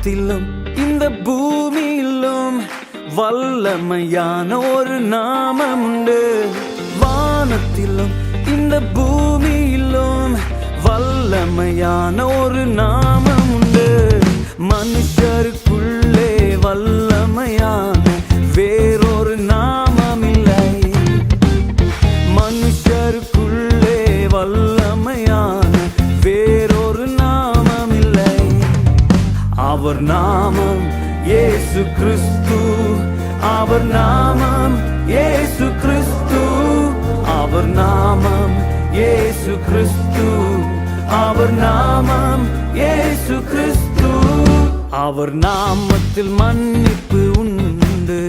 வானத்திலும் இந்த பூமியிலும் வல்லமையான ஒரு நாமம் உண்டு. வானத்திலும் இந்த பூமியிலும் வல்லமையான ஒரு நாமம் உண்டு. மனுஷருக்குள்ளே வல்லமையான வேறொரு நாமம் இல்லை. மனுஷருக்குள்ளே வல்லமையான வேறொரு நாமம் இல்லை. அவர் நாமம் இயேசு கிறிஸ்து. அவர் நாமம் இயேசு கிறிஸ்து. அவர் நாமம் இயேசு கிறிஸ்து. அவர் நாமம் இயேசு கிறிஸ்து. அவர் நாமத்தில் மன்னிப்பு உண்டு.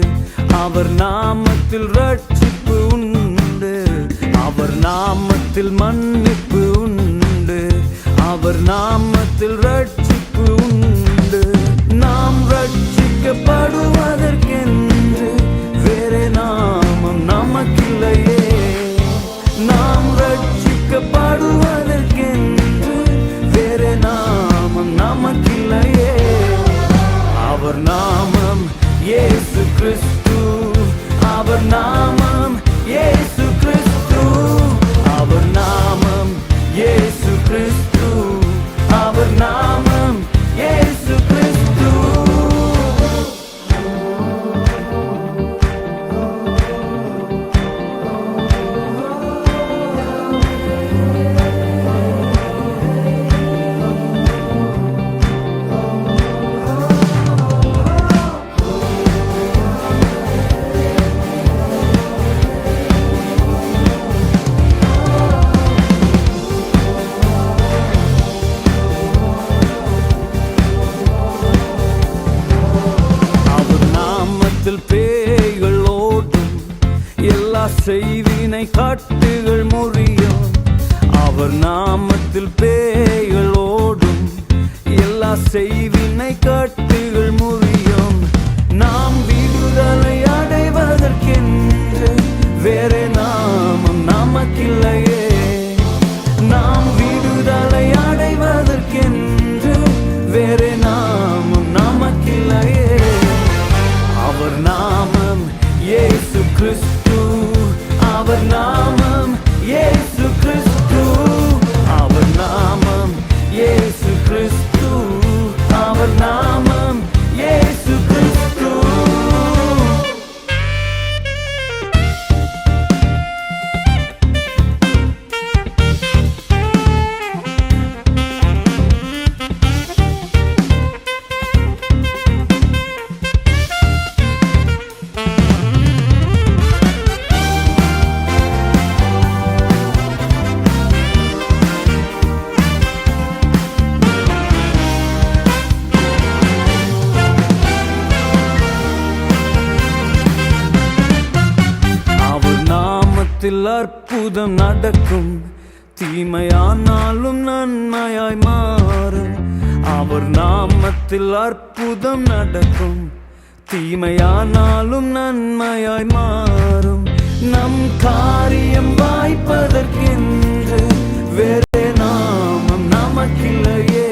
அவர் நாமத்தில் ரட்சிப்பு உண்டு. அவர் நாமத்தில் மன்னிப்பு உண்டு. அவர் நாமத்தில் ரட்சிப்பு உண்டு. நாம் ரட்சிக்கப்படுவதற்கென்று வேறே நாமம் நமக்கில்லையே. நாம் ரட்சிக்கப்படுவதற்கென்று வேறே நாமம் நமக்கில்லையே. அவர் நாமம் இயேசு கிறிஸ்து. அவர் நாமம் இயேசு கிறிஸ்து. அவர் நாமம் இயேசு கிறிஸ்து. அவர் நாமம் இயேசு கிறிஸ்து. பேய்கள் ஓடும், எல்லா செய்வினை கட்டுகள் முறியும். அவர் நாமத்தில் பேய்கள் ஓடும், எல்லா செய்வினை கட்டுகள் முறியும். நாம் விடுதலை அடைவதற்கென்று வேறே நாமம் நமக்கில்லையே. நாம் விடுதலை அடைவதற்கென்று வேறே நாமம் நமக்கில்லையே. அவர் நாமம் இயேசு கிறிஸ்து. அவர் நாமம் இயேசு கிறிஸ்து. அவர் நாமம் இயேசு கிறிஸ்து. அவர் நாமம் இயேசு கிறிஸ்து. அற்புதம் நடக்கும், தீமையானாலும் நன்மையாய் மாறும். அவர் நாமத்தில் அற்புதம் நடக்கும், தீமையானாலும் நன்மையாய் மாறும். நம் காரியம் வாய்ப்பதற்கென்று வேறே நாமம் நமக்கில்லையே.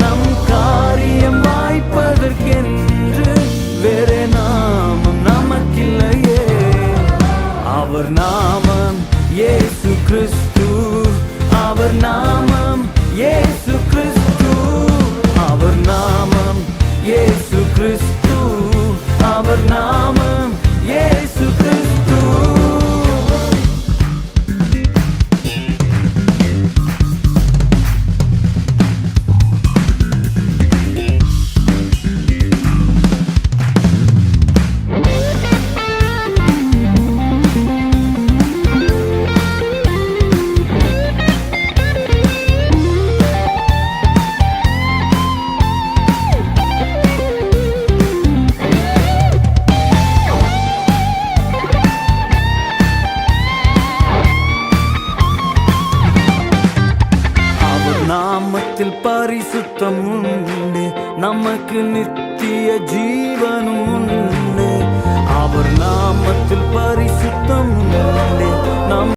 நம் காரியம் வாய்ப்பதற்கென்று வேறே நாமம் நமக்கில்லையே. அவர் நாமம் இயேசு கிறிஸ்து. அவர் நாமம் இயேசு கிறிஸ்து. அவர் நாமம் இயேசு கிறிஸ்து. அவர் நாமம் இயேசு கிறிஸ்து. நாமத்தில் பரிசுத்தம் உண்டு, நமக்கு நித்திய ஜீவனும் உண்டு. அவர் நாமத்தில் பரிசுத்தம் உண்டு.